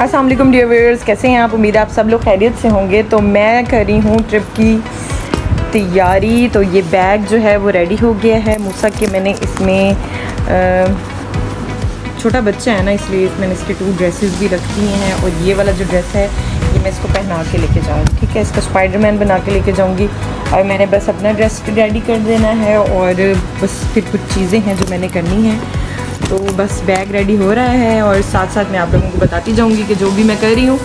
अस्सलाम वालेकुम dear viewers, कैसे हैं आप? उम्मीद है आप सब लोग खैरियत से होंगे। तो मैं कर रही हूँ ट्रिप की तैयारी। तो ये बैग जो है वो रेडी हो गया है मूसा के। मैंने इसमें छोटा बच्चा है ना, इसलिए मैंने इसके 2 ड्रेसेस भी रख दी हैं। और ये वाला जो ड्रेस है ये मैं इसको पहना के लेके जाऊँगी, ठीक है। इसका स्पाइडरमैन बना के लेके जाऊँगी। और मैंने बस अपना ड्रेस रेडी कर देना है और बस फिर कुछ चीज़ें हैं जो मैंने करनी है। तो बस बैग रेडी हो रहा है और साथ साथ मैं आप लोगों को बताती जाऊंगी कि जो भी मैं कर रही हूँ।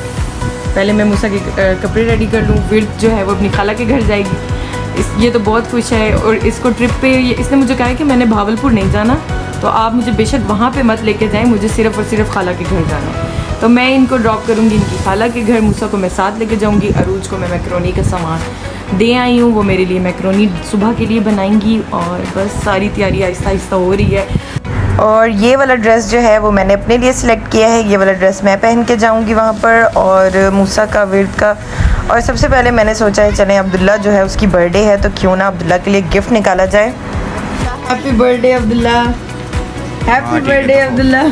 पहले मैं मूसा के कपड़े रेडी कर लूँ। विर्द जो है वो अपनी खाला के घर जाएगी। ये तो बहुत खुश है और इसको ट्रिप पे इसने मुझे कहा है कि मैंने भावलपुर नहीं जाना, तो आप मुझे बेशक वहाँ पे मत लेके जाएं, मुझे सिर्फ़ और सिर्फ खाला के घर जाना है। तो मैं इनको ड्रॉप करूँगी इनकी खाला के घर। मूसा को मैं साथ लेके जाऊँगी। अरूज को मैं मैक्रोनी का सामान दे आई हूँ, वो मेरे लिए मैक्रोनी सुबह के लिए बनाएंगी। और बस सारी तैयारी आहिस्ता आहिस्ता हो रही है। और ये वाला ड्रेस जो है वो मैंने अपने लिए सिलेक्ट किया है। ये वाला ड्रेस मैं पहन के जाऊंगी वहाँ पर, और मूसा का, विर्द का। और सबसे पहले मैंने सोचा है चलें, अब्दुल्ला जो है उसकी बर्थडे है तो क्यों ना अब्दुल्ला के लिए गिफ्ट निकाला जाए। Happy birthday Abdullah, happy birthday Abdullah.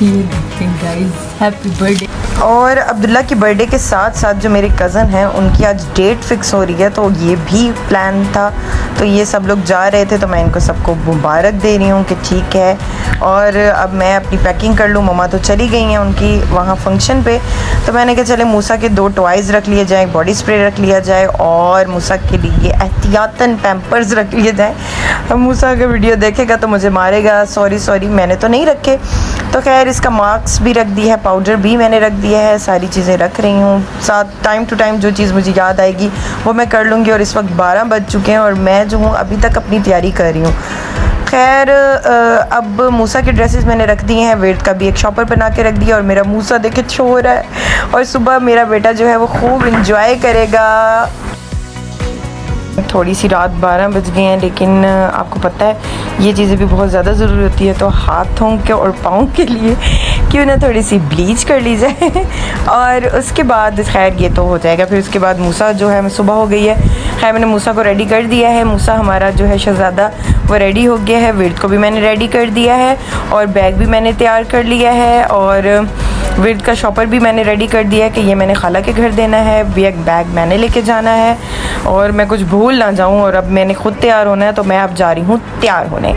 ये देखें गाइस, हैप्पी बर्थडे। और अब्दुल्ला की बर्थडे के साथ साथ जो मेरे कज़न हैं उनकी आज डेट फिक्स हो रही है, तो ये भी प्लान था। तो ये सब लोग जा रहे थे तो मैं इनको सबको मुबारक दे रही हूँ कि ठीक है। और अब मैं अपनी पैकिंग कर लूँ। मम्मा तो चली गई हैं उनकी वहाँ फंक्शन पे, तो मैंने कहा चले मूसा के 2 टॉयज़ रख लिए जाए, बॉडी स्प्रे रख लिया जाए और मूसा के लिए एहतियातन पैम्पर्स रख लिए जाए। अब मूसा अगर वीडियो देखेगा तो मुझे मारेगा, सॉरी मैंने तो नहीं रखे। तो खैर इसका मार्क्स भी रख दिया है, पाउडर भी मैंने रख दिया है, सारी चीज़ें रख रही हूँ। साथ टाइम टू टाइम जो चीज़ मुझे याद आएगी वो मैं कर लूँगी। और इस वक्त 12 बज चुके हैं और मैं जो हूँ अभी तक अपनी तैयारी कर रही हूँ। खैर अब मूसा के ड्रेसेस मैंने रख दिए हैं, विर्द का भी एक शॉपर बना के रख दिया। और मेरा मूसा देखे छो रहा है और सुबह मेरा बेटा जो है वो खूब इंजॉय करेगा। थोड़ी सी रात 12 बज गए हैं, लेकिन आपको पता है ये चीज़ें भी बहुत ज़्यादा ज़रूरी होती है। तो हाथों के और पाँव के लिए क्यों ना थोड़ी सी ब्लीच कर ली जाए। और उसके बाद खैर ये तो हो जाएगा। फिर उसके बाद मूसा जो है सुबह हो गई है। खैर मैंने मूसा को रेडी कर दिया है। मूसा हमारा जो है शहज़ादा वो रेडी हो गया है। विर्द को भी मैंने रेडी कर दिया है और बैग भी मैंने तैयार कर लिया है। और विर्द का शॉपर भी मैंने रेडी कर दिया है कि ये मैंने खाला के घर देना है। एक बैग मैंने लेके जाना है और मैं कुछ भूल ना जाऊं। और अब मैंने खुद तैयार होना है, तो मैं अब जा रही हूँ तैयार होने।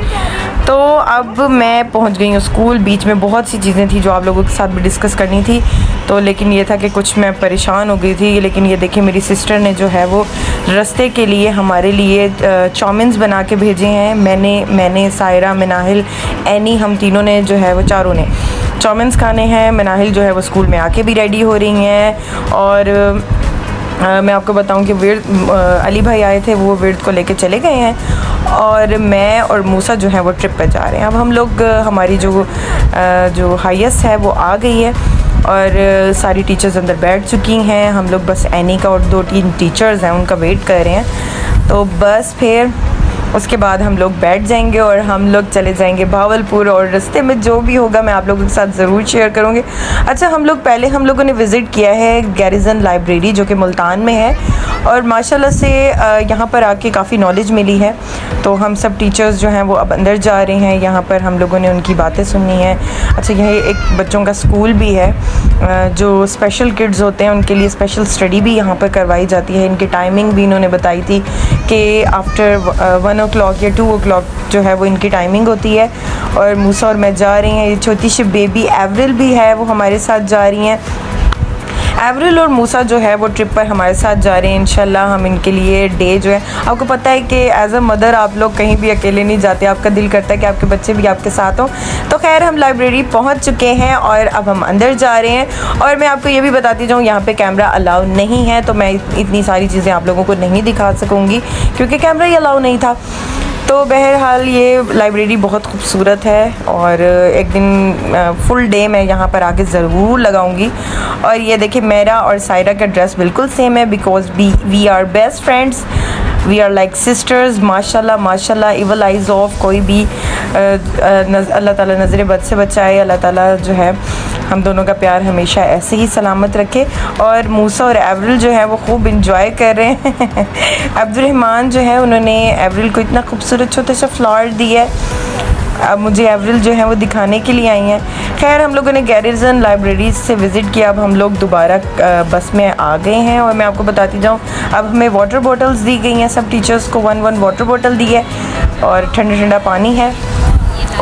तो अब मैं पहुँच गई हूँ स्कूल। बीच में बहुत सी चीज़ें थी जो आप लोगों के साथ भी डिस्कस करनी थी, तो लेकिन ये था कि कुछ मैं परेशान हो गई थी। लेकिन ये देखिए मेरी सिस्टर ने जो है वो रास्ते के लिए हमारे लिए चाउमीन्स बना के भेजे हैं। मैंने सायरा, मनाहिल, एनी, हम तीनों ने जो है वो चारों ने चाउमीन्स खाने हैं। मनाहिल जो है वो स्कूल में आके भी रेडी हो रही हैं। और मैं आपको बताऊं कि अली भाई आए थे, वो विर्द को लेके चले गए हैं और मैं और मूसा जो है वो ट्रिप पे जा रहे हैं। अब हम लोग हमारी जो हाईएस्ट है वो आ गई है और सारी टीचर्स अंदर बैठ चुकी हैं। हम लोग बस एनी का और 2-3 टीचर्स हैं उनका वेट कर रहे हैं। तो बस फिर उसके बाद हम लोग बैठ जाएंगे और हम लोग चले जाएंगे भावलपुर। और रास्ते में जो भी होगा मैं आप लोगों के साथ ज़रूर शेयर करूँगी। अच्छा, हम लोगों ने विज़िट किया है गैरिज़न लाइब्रेरी जो कि मुल्तान में है, और माशाल्लाह से यहाँ पर आके काफ़ी नॉलेज मिली है। तो हम सब टीचर्स जो हैं वो अब अंदर जा रहे हैं। यहाँ पर हम लोगों ने उनकी बातें सुननी है। अच्छा, यह एक बच्चों का स्कूल भी है, जो स्पेशल किड्स होते हैं उनके लिए स्पेशल स्टडी भी यहाँ पर करवाई जाती है। इनकी टाइमिंग भी इन्होंने बताई थी कि आफ्टर 1 o'clock या 2 o'clock जो है वो इनकी टाइमिंग होती है। और मूसा और मैं जा रही हैं। ये छोटी सी बेबी एवरिल भी है, वो हमारे साथ जा रही हैं। एवरिल और मूसा जो है वो ट्रिप पर हमारे साथ जा रहे हैं। इंशाल्लाह हम इनके लिए डे जो है, आपको पता है कि एज अ मदर आप लोग कहीं भी अकेले नहीं जाते, आपका दिल करता है कि आपके बच्चे भी आपके साथ हों। तो खैर हम लाइब्रेरी पहुंच चुके हैं और अब हम अंदर जा रहे हैं। और मैं आपको ये भी बताती जाऊँ, यहाँ पे कैमरा अलाउ नहीं है, तो मैं इतनी सारी चीज़ें आप लोगों को नहीं दिखा सकूँगी क्योंकि कैमरा ही अलाउ नहीं था। तो बहरहाल ये लाइब्रेरी बहुत खूबसूरत है और एक दिन फुल डे मैं यहाँ पर आके ज़रूर लगाऊंगी। और ये देखिए मेरा और सायरा का ड्रेस बिल्कुल सेम है, because we are best friends, we are like sisters. माशाल्लाह माशाल्लाह, इवल आइज़ ऑफ कोई भी अल्लाह ताला नज़र बद से बचाए। अल्लाह ताला जो है हम दोनों का प्यार हमेशा ऐसे ही सलामत रखे। और मूसा और एवरिल जो है वो खूब इंजॉय कर रहे हैं। अब्दुर्रहमान जो है उन्होंने एवरिल को इतना खूबसूरत छोटा सा फ्लावर दिया है। अब मुझे एवरिल जो है वो दिखाने के लिए आई हैं। खैर हम लोगों ने गैरिसन लाइब्रेरी से विज़िट किया। अब हम लोग दोबारा बस में आ गए हैं और मैं आपको बताती जाऊँ, अब हमें वाटर बॉटल्स दी गई हैं, सब टीचर्स को 1 वाटर बॉटल दी है और ठंडा ठंडा पानी है।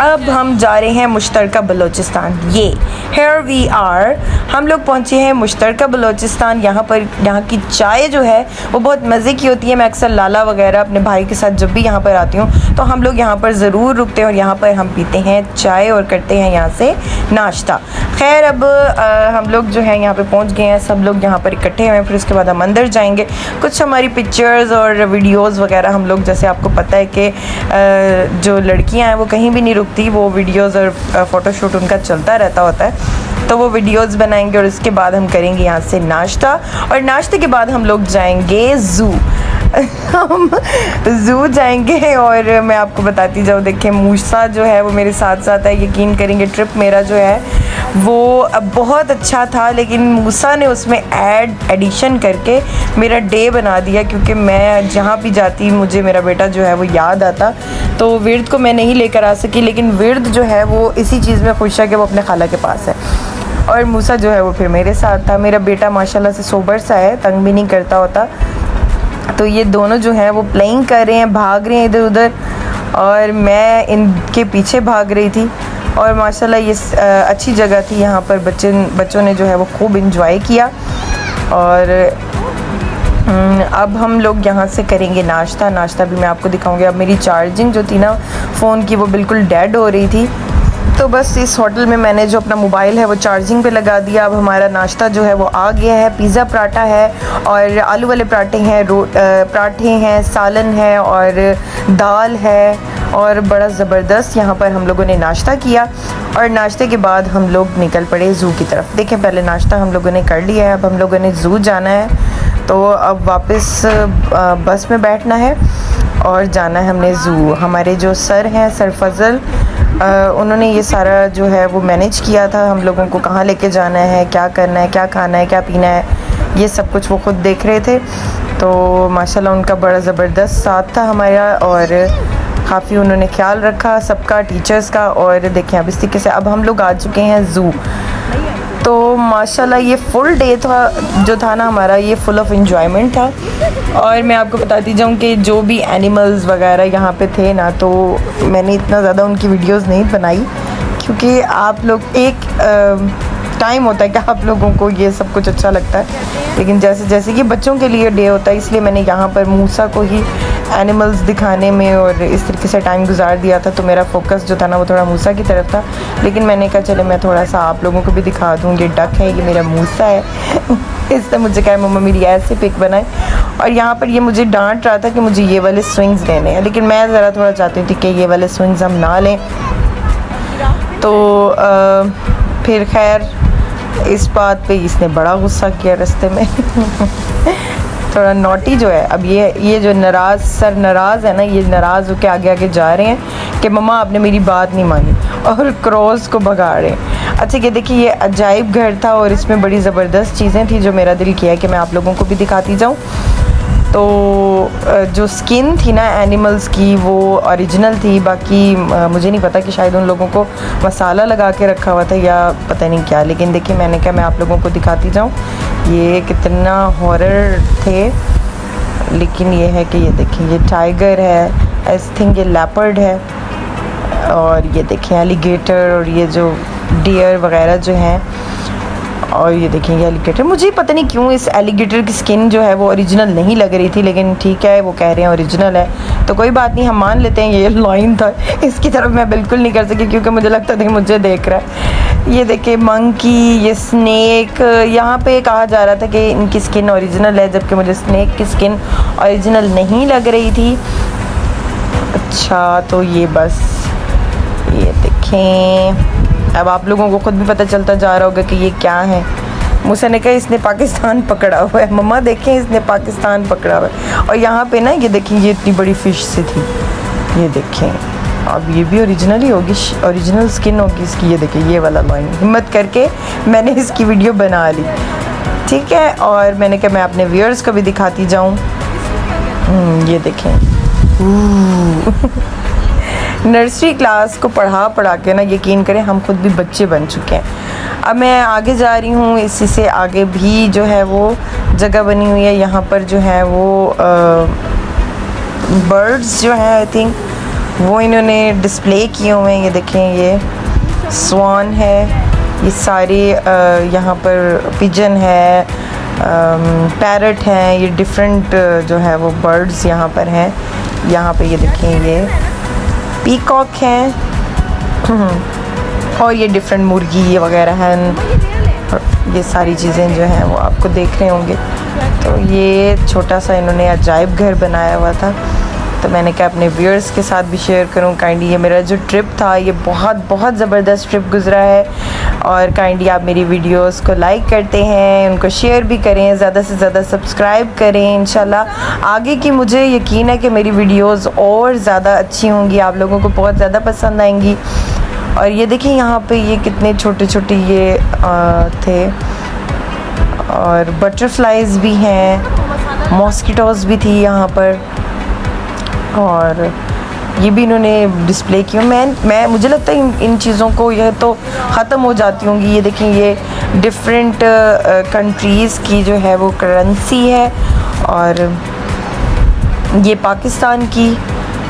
अब हम जा रहे हैं मुश्तरका बलूचिस्तान। ये हेयर वी आर, हम लोग पहुँचे हैं मुश्तरका बलूचिस्तान। यहाँ की चाय जो है वो बहुत मज़े की होती है। मैं अक्सर लाला वगैरह अपने भाई के साथ जब भी यहाँ पर आती हूँ तो हम लोग यहाँ पर ज़रूर रुकते हैं और यहाँ पर हम पीते हैं चाय और करते हैं यहाँ से नाश्ता। खैर अब हम लोग जो है यहाँ पे पहुँच गए हैं, सब लोग यहाँ पर इकट्ठे हुए हैं। फिर उसके बाद हम अंदर जाएंगे। कुछ हमारी पिक्चर्स और वीडियोज़ वगैरह हम लोग, जैसे आपको पता है कि जो लड़कियाँ हैं वो कहीं भी नहीं रुकती, वो वीडियोज़ और फ़ोटोशूट उनका चलता रहता होता है, तो वो वीडियोज़ बनाएंगे और उसके बाद हम करेंगे यहाँ से नाश्ता और नाश्ते के बाद हम लोग जाएंगे ज़ू। हम ज़ू जाएंगे और मैं आपको बताती जाऊँ, देखिए मूसा जो है वो मेरे साथ साथ है। यकीन करेंगे ट्रिप मेरा जो है वो बहुत अच्छा था, लेकिन मूसा ने उसमें एडिशन करके मेरा डे बना दिया, क्योंकि मैं जहाँ भी जाती मुझे मेरा बेटा जो है वो याद आता। तो विर्द को मैं नहीं लेकर आ सकी, लेकिन विर्द जो है वो इसी चीज़ में खुश है कि वो अपने खाला के पास है और मूसा जो है वो फिर मेरे साथ था। मेरा बेटा माशाल्लाह से सोबर सा है, तंग भी नहीं करता होता। तो ये दोनों जो हैं वो प्लेइंग कर रहे हैं, भाग रहे हैं इधर उधर और मैं इनके पीछे भाग रही थी। और माशाल्लाह ये अच्छी जगह थी, यहाँ पर बच्चों ने जो है वो खूब इंजॉय किया। और अब हम लोग यहाँ से करेंगे नाश्ता भी मैं आपको दिखाऊंगी। अब मेरी चार्जिंग जो थी ना फ़ोन की वो बिल्कुल डेड हो रही थी, तो बस इस होटल में मैंने जो अपना मोबाइल है वो चार्जिंग पे लगा दिया। अब हमारा नाश्ता जो है वो आ गया है। पिज़्ज़ा पराठा है और आलू वाले पराठे हैं, सालन है और दाल है और बड़ा ज़बरदस्त यहाँ पर हम लोगों ने नाश्ता किया। और नाश्ते के बाद हम लोग निकल पड़े ज़ू की तरफ। देखें पहले नाश्ता हम लोगों ने कर लिया है, अब हम लोगों ने ज़ू जाना है। तो अब वापस बस में बैठना है और जाना है हमने ज़ू। हमारे जो सर हैं, सर फजल, उन्होंने ये सारा जो है वो मैनेज किया था, हम लोगों को कहाँ लेके जाना है, क्या करना है, क्या खाना है, क्या पीना है, ये सब कुछ वो ख़ुद देख रहे थे। तो माशाल्लाह उनका बड़ा ज़बरदस्त साथ था हमारा और काफ़ी उन्होंने ख्याल रखा सबका, टीचर्स का। और देखें अब इस तरीके से अब हम लोग आ चुके हैं ज़ू। तो माशाल्लाह ये फुल डे जो था ना हमारा, ये फुल ऑफ एंजॉयमेंट था। और मैं आपको बताती जाऊँ कि जो भी एनिमल्स वगैरह यहाँ पे थे ना, तो मैंने इतना ज़्यादा उनकी वीडियोस नहीं बनाई, क्योंकि आप लोग एक टाइम होता है कि आप लोगों को ये सब कुछ अच्छा लगता है, लेकिन जैसे कि बच्चों के लिए डे होता है, इसलिए मैंने यहाँ पर मूसा को ही एनिमल्स दिखाने में और इस तरीके से टाइम गुजार दिया था। तो मेरा फोकस जो था ना वो थोड़ा मूसा की तरफ था, लेकिन मैंने कहा चले मैं थोड़ा सा आप लोगों को भी दिखा दूँ। ये डक है, ये मेरा मूसा है। इसने मुझे कहा मम्मा मेरी ऐसे पिक बनाए। और यहाँ पर ये मुझे डांट रहा था कि मुझे ये वाले स्विंग्स लेने हैं, लेकिन मैं ज़रा थोड़ा चाहती थी कि ये वाले स्विंग्स हम ना लें। तो फिर खैर इस बात पे इसने बड़ा गुस्सा किया रास्ते में। थोड़ा नोटी जो है। अब ये जो नाराज़ है ना, ये नाराज़ होकर आगे आगे जा रहे हैं कि मम्मा आपने मेरी बात नहीं मानी, और क्रॉस को भगा रहे हैं। अच्छा ये देखिए, ये अजाइब घर था और इसमें बड़ी ज़बरदस्त चीज़ें थी जो मेरा दिल किया कि मैं आप लोगों को भी दिखाती जाऊँ। तो जो स्किन थी ना एनिमल्स की वो ओरिजिनल थी, बाकी मुझे नहीं पता कि शायद उन लोगों को मसाला लगा के रखा हुआ था या पता नहीं क्या, लेकिन देखिए मैंने कहा मैं आप लोगों को दिखाती जाऊँ। ये कितना हॉरर थे, लेकिन ये है कि ये देखिए ये टाइगर है, आई थिंक ये लेपर्ड है, और ये देखें एलिगेटर, और ये जो डियर वगैरह जो हैं, और ये देखेंगे एलिगेटर। मुझे पता नहीं क्यों इस एलिगेटर की स्किन जो है वो ओरिजिनल नहीं लग रही थी, लेकिन ठीक है वो कह रहे हैं ओरिजिनल है तो कोई बात नहीं, हम मान लेते हैं। ये लाइन था, इसकी तरफ मैं बिल्कुल नहीं कर सकी क्योंकि मुझे लगता था कि मुझे देख रहा है। ये देखिए मंकी, ये स्नेक। यहाँ पे कहा जा रहा था कि इनकी स्किन ओरिजिनल है, जबकि मुझे स्नेक की स्किन ओरिजिनल नहीं लग रही थी। अच्छा तो ये बस ये देखें, अब आप लोगों को खुद भी पता चलता जा रहा होगा कि ये क्या है। मूसा ने कहा इसने पाकिस्तान पकड़ा हुआ है। मम्मा देखें इसने पाकिस्तान पकड़ा हुआ है। और यहाँ पे ना ये देखें ये इतनी बड़ी फ़िश से थी, ये देखें। अब ये भी ओरिजिनल ही होगी, ओरिजिनल स्किन होगी इसकी। ये देखिए ये वाला लाइन, हिम्मत करके मैंने इसकी वीडियो बना ली, ठीक है। और मैंने कहा मैं अपने व्यूअर्स को भी दिखाती जाऊँ। ये देखें नर्सरी क्लास को पढ़ा के ना यकीन करें हम खुद भी बच्चे बन चुके हैं। अब मैं आगे जा रही हूँ, इसी से आगे भी जो है वो जगह बनी हुई है। यहाँ पर जो है वो बर्ड्स जो हैं आई थिंक वो इन्होंने डिस्प्ले किए हुए हैं। ये देखें, ये स्वान है, ये सारे यहाँ पर पिजन है, पैरट हैं, ये डिफरेंट जो है वो बर्ड्स यहाँ पर हैं। यहाँ पे ये देखें, ये पीकॉक हैं और ये डिफरेंट मुर्गी वगैरह हैं। ये सारी चीज़ें जो हैं वो आपको देख रहे होंगे। तो ये छोटा सा इन्होंने अजायब घर बनाया हुआ था, तो मैंने कहा अपने व्यूअर्स के साथ भी शेयर करूं। काइंडली ये मेरा जो ट्रिप था ये बहुत ज़बरदस्त ट्रिप गुजरा है, और काइंडली आप मेरी वीडियोस को लाइक करते हैं, उनको शेयर भी करें, ज़्यादा से ज़्यादा सब्सक्राइब करें। इंशाल्लाह आगे की मुझे यकीन है कि मेरी वीडियोस और ज़्यादा अच्छी होंगी, आप लोगों को बहुत ज़्यादा पसंद आएंगी। और ये देखिए यहाँ पे ये कितने छोटे छोटे ये थे, और बटरफ्लाइज भी हैं, मॉस्किटोज़ भी थी यहाँ पर, और ये भी इन्होंने डिस्प्ले की। मैं मुझे लगता है इन चीज़ों को यह तो ख़त्म हो जाती होंगी। ये देखें, ये डिफरेंट कंट्रीज़ की जो है वो करेंसी है, और ये पाकिस्तान की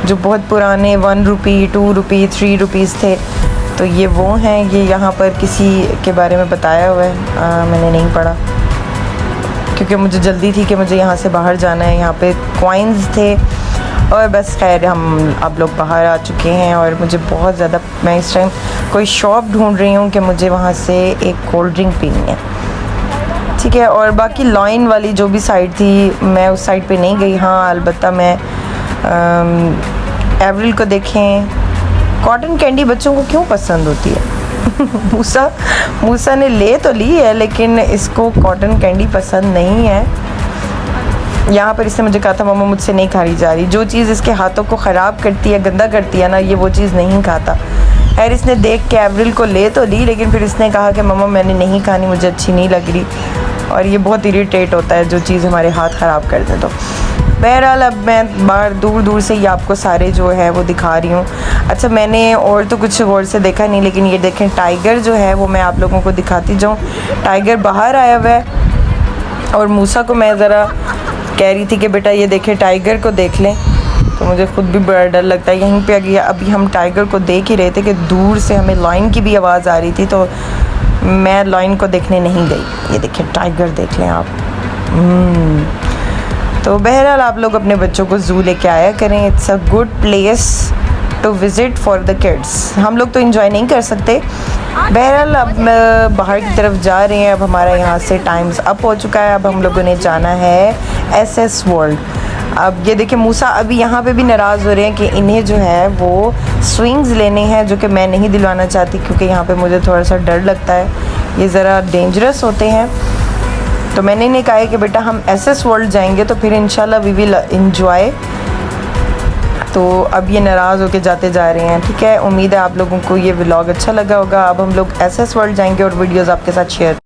जो बहुत पुराने 1 रुपी, 2 रुपी, 3 रुपीज़ थे, तो ये वो हैं। ये यहाँ पर किसी के बारे में बताया हुआ है, मैंने नहीं पढ़ा क्योंकि मुझे जल्दी थी कि मुझे यहाँ से बाहर जाना है। यहाँ पे कॉइन्स थे, और बस खैर हम अब लोग बाहर आ चुके हैं, और मुझे बहुत ज़्यादा, मैं इस टाइम कोई शॉप ढूंढ रही हूँ कि मुझे वहाँ से एक कोल्ड ड्रिंक पीनी है, ठीक है। और बाकी लाइन वाली जो भी साइड थी मैं उस साइड पे नहीं गई। हाँ अलबत्ता मैं एवरिल को देखें, कॉटन कैंडी बच्चों को क्यों पसंद होती है मूसा ने ले तो ली है, लेकिन इसको कॉटन कैंडी पसंद नहीं है। यहाँ पर इसने मुझे कहा था मम्मा मुझसे नहीं खाई जा रही, जो चीज़ इसके हाथों को ख़राब करती है, गंदा करती है ना, ये वो चीज़ नहीं खाता। खैर इसने देख के एवरिल को ले तो ली, लेकिन फिर इसने कहा कि मम्मा मैंने नहीं खानी, मुझे अच्छी नहीं लग रही, और ये बहुत इरिटेट होता है जो चीज़ हमारे हाथ ख़राब कर दे। तो बहरहाल अब मैं बाहर दूर दूर से ही आपको सारे जो है वो दिखा रही हूँ। अच्छा मैंने और तो कुछ और से देखा नहीं, लेकिन ये देखें टाइगर जो है वो मैं आप लोगों को दिखाती जाऊँ। टाइगर बाहर आया हुआ है, और मूसा को मैं ज़रा कह रही थी कि बेटा ये देखें टाइगर को देख लें, तो मुझे ख़ुद भी बड़ा डर लगता है। यहीं पे अभी हम टाइगर को देख ही रहे थे कि दूर से हमें लायन की भी आवाज़ आ रही थी, तो मैं लायन को देखने नहीं गई। ये देखें टाइगर देख लें आप। तो बहरहाल आप लोग अपने बच्चों को ज़ू लेके आया करें, it's a good place to visit for the kids. हम लोग तो इन्जॉय नहीं कर सकते। बहरहाल अब बाहर की तरफ जा रहे हैं, अब हमारा यहाँ से टाइम्स अप हो चुका है, अब हम लोगों ने जाना है SS वर्ल्ड। अब ये देखिए मूसा अभी यहाँ पे भी नाराज़ हो रहे हैं कि इन्हें जो है वो स्विंग्स लेने हैं, जो कि मैं नहीं दिलवाना चाहती क्योंकि यहाँ पे मुझे थोड़ा सा डर लगता है, ये ज़रा डेंजरस होते हैं। तो मैंने इन्हें कहा है कि बेटा हम SS वर्ल्ड जाएंगे तो फिर इंशाल्लाह वी विल एंजॉय। तो अब ये नाराज़ होके जाते जा रहे हैं, ठीक है। उम्मीद है आप लोगों को ये व्लॉग अच्छा लगा होगा। अब हम लोग SS वर्ल्ड जाएंगे और वीडियोज़ आपके साथ शेयर